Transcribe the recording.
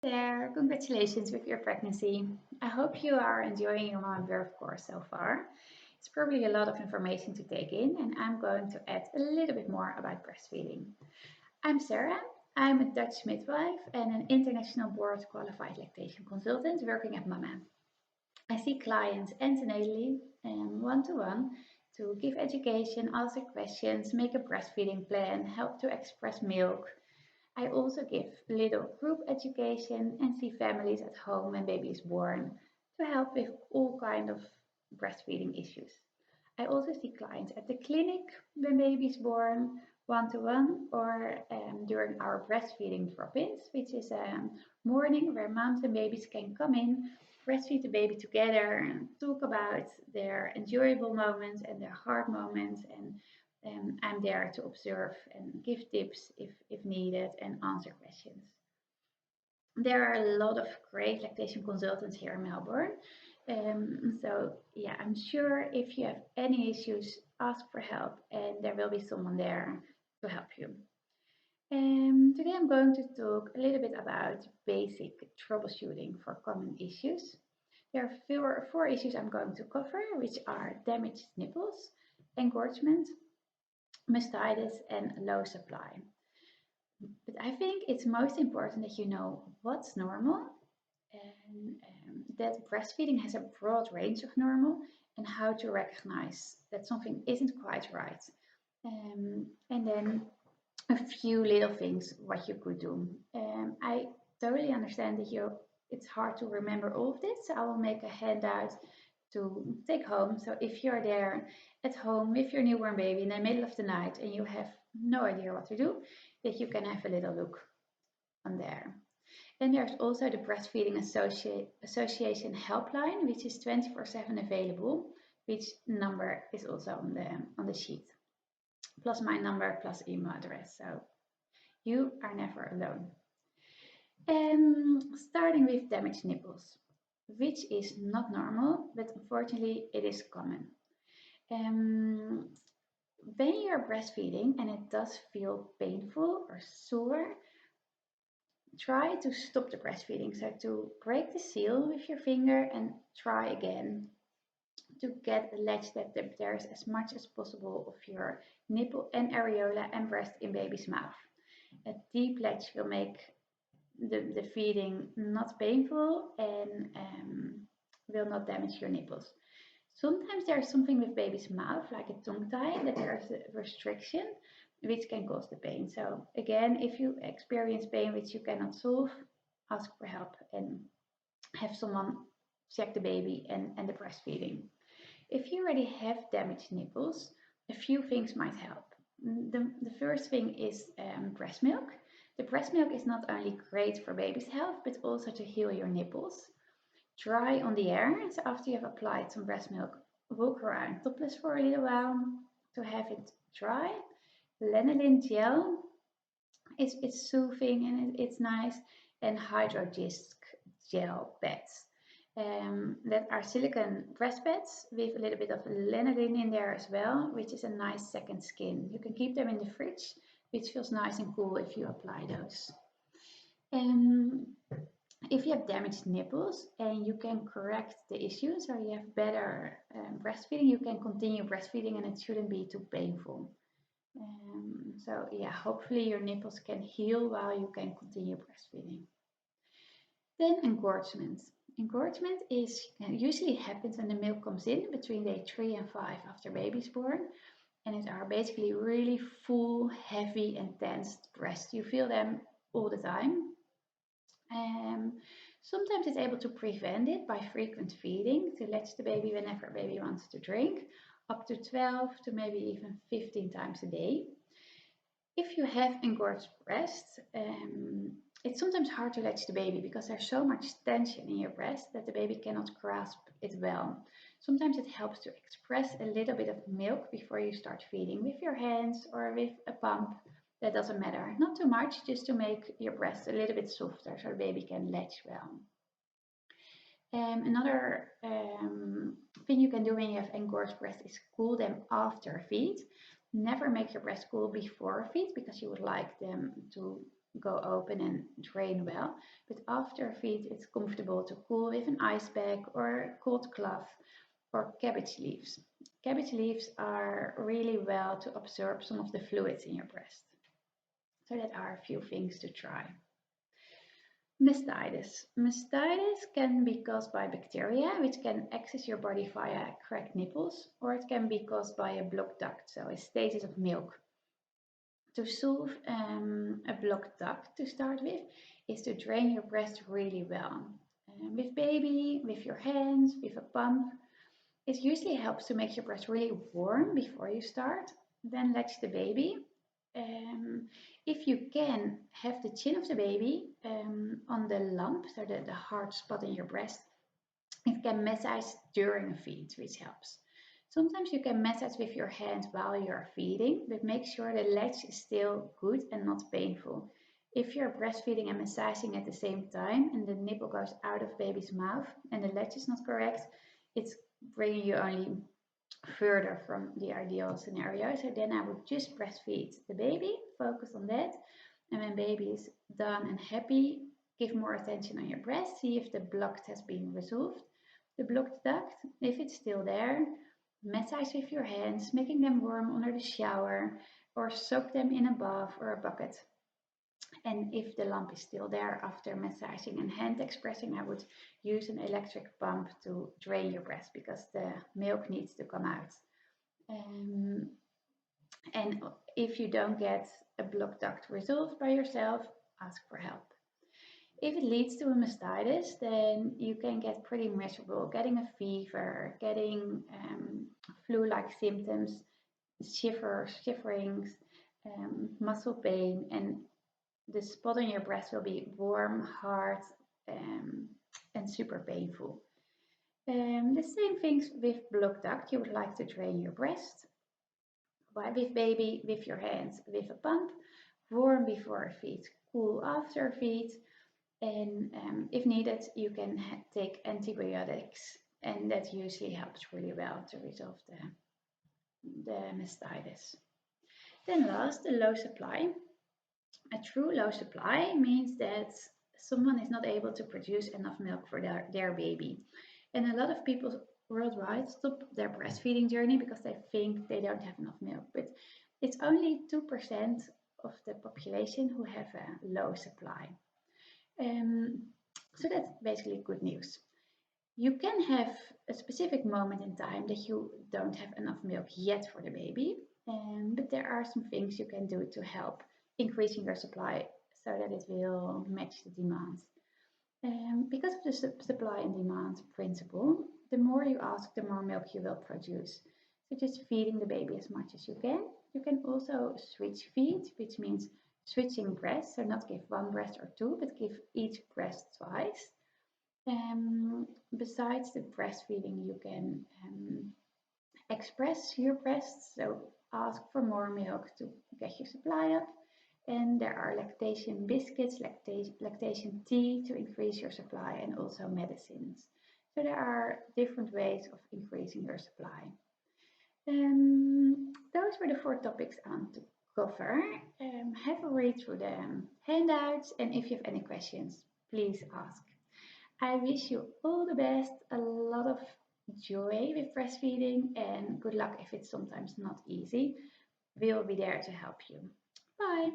There, congratulations with your pregnancy. I hope you are enjoying your mom birth course so far. It's probably a lot of information to take in, and I'm going to add a little bit more about breastfeeding. I'm Sarah. I'm a Dutch midwife and an international board qualified lactation consultant working at Mama. I see clients antenatally and one to one to give education, answer questions, make a breastfeeding plan, help to express milk, I also give little group education and see families at home when baby is born to help with all kind of breastfeeding issues. I also see clients at the clinic when baby is born, one to one, or during our breastfeeding drop-ins, which is a morning where moms and babies can come in, breastfeed the baby together, and talk about their enjoyable moments and their hard moments, and I'm there to observe and give tips if needed and answer questions. There are a lot of great lactation consultants here in Melbourne. So yeah, I'm sure if you have any issues, ask for help and there will be someone there to help you. Today I'm going to talk a little bit about basic troubleshooting for common issues. There are four issues I'm going to cover, which are damaged nipples, engorgement, mastitis, and low supply. But I think it's most important that you know what's normal and that breastfeeding has a broad range of normal and how to recognize that something isn't quite right. And then a few little things what you could do. I totally understand that it's hard to remember all of this, so I will make a handout to take home. So if you're there at home with your newborn baby in the middle of the night and you have no idea what to do, that you can have a little look on there. Then there's also the Breastfeeding Association helpline, which is 24/7 available, which number is also on the sheet, plus my number, plus email address. So you are never alone. Starting with damaged nipples, which is not normal, but unfortunately it is common. Um, when you're breastfeeding and it does feel painful or sore, try to stop the breastfeeding. So to break the seal with your finger and try again to get a latch that there's as much as possible of your nipple and areola and breast in baby's mouth. A deep latch will make the feeding not painful and will not damage your nipples. Sometimes there's something with baby's mouth, like a tongue tie, that there's a restriction which can cause the pain. So again, if you experience pain which you cannot solve, ask for help and have someone check the baby and the breastfeeding. If you already have damaged nipples, a few things might help. The first thing is breast milk. The breast milk is not only great for baby's health, but also to heal your nipples. Dry on the air, so after you have applied some breast milk, walk around topless for a little while to have it dry. Lanolin gel is soothing and it's nice, and hydrogist gel pads. That are silicone breast pads with a little bit of lanolin in there as well, which is a nice second skin. You can keep them in the fridge, which feels nice and cool if you apply those. Um, if you have damaged nipples and you can correct the issue, so you have better breastfeeding, you can continue breastfeeding and it shouldn't be too painful. So yeah, hopefully your nipples can heal while you can continue breastfeeding. Then engorgement. Engorgement usually happens when the milk comes in between day 3 and 5 after baby's born, and it are basically really full, heavy, and dense breasts. You feel them all the time. Sometimes it's able to prevent it by frequent feeding to latch the baby whenever baby wants to drink, up to 12 to maybe even 15 times a day. If you have engorged breasts, it's sometimes hard to latch the baby because there's so much tension in your breast that the baby cannot grasp it well. Sometimes it helps to express a little bit of milk before you start feeding with your hands or with a pump. That doesn't matter. Not too much, just to make your breast a little bit softer so the baby can latch well. Another thing you can do when you have engorged breast is cool them after feed. Never make your breast cool before feed because you would like them to go open and drain well, but after a feed it's comfortable to cool with an ice pack or cold cloth or cabbage leaves. Cabbage leaves are really well to absorb some of the fluids in your breast. So that are a few things to try. Mastitis. Mastitis can be caused by bacteria, which can access your body via cracked nipples, or it can be caused by a blocked duct, so a stasis of milk. To solve a blocked duct to start with is to drain your breast really well. With baby, with your hands, with a pump. It usually helps to make your breast really warm before you start. Then latch the baby. If you can, have the chin of the baby on the lump, so the hard spot in your breast. It can massage during a feed, which helps. Sometimes you can massage with your hands while you're feeding, but make sure the latch is still good and not painful. If you're breastfeeding and massaging at the same time and the nipple goes out of baby's mouth and the latch is not correct, it's bringing you only further from the ideal scenario. So then I would just breastfeed the baby, focus on that, and when baby is done and happy, give more attention on your breast, see if the blocked has been resolved. The blocked duct, if it's still there, massage with your hands, making them warm under the shower, or soak them in a bath or a bucket. And if the lump is still there after massaging and hand expressing, I would use an electric pump to drain your breast because the milk needs to come out. And if you don't get a blocked duct resolved by yourself, ask for help. If it leads to a mastitis, then you can get pretty miserable, getting a fever, getting flu-like symptoms, shiverings, muscle pain, and the spot on your breast will be warm, hard, and super painful. The same things with blocked duct. You would like to drain your breast. With baby, with your hands, with a pump, warm before a feed, cool after a feed, and if needed, you can take antibiotics, and that usually helps really well to resolve the mastitis. Then last, the low supply. A true low supply means that someone is not able to produce enough milk for their baby. And a lot of people worldwide stop their breastfeeding journey because they think they don't have enough milk. But it's only 2% of the population who have a low supply. So that's basically good news. You can have a specific moment in time that you don't have enough milk yet for the baby, but there are some things you can do to help increasing your supply so that it will match the demand. Because of the supply and demand principle, the more you ask, the more milk you will produce. So just feeding the baby as much as you can. You can also switch feed, which means switching breasts, so not give one breast or two, but give each breast twice. Besides the breastfeeding, you can express your breasts, so ask for more milk to get your supply up. And there are lactation biscuits, lactation tea to increase your supply, and also medicines. So there are different ways of increasing your supply. Those were the 4 topics I want to cover. Have a read through the handouts, and if you have any questions, please ask. I wish you all the best, a lot of joy with breastfeeding, and good luck if it's sometimes not easy. We'll be there to help you. Bye.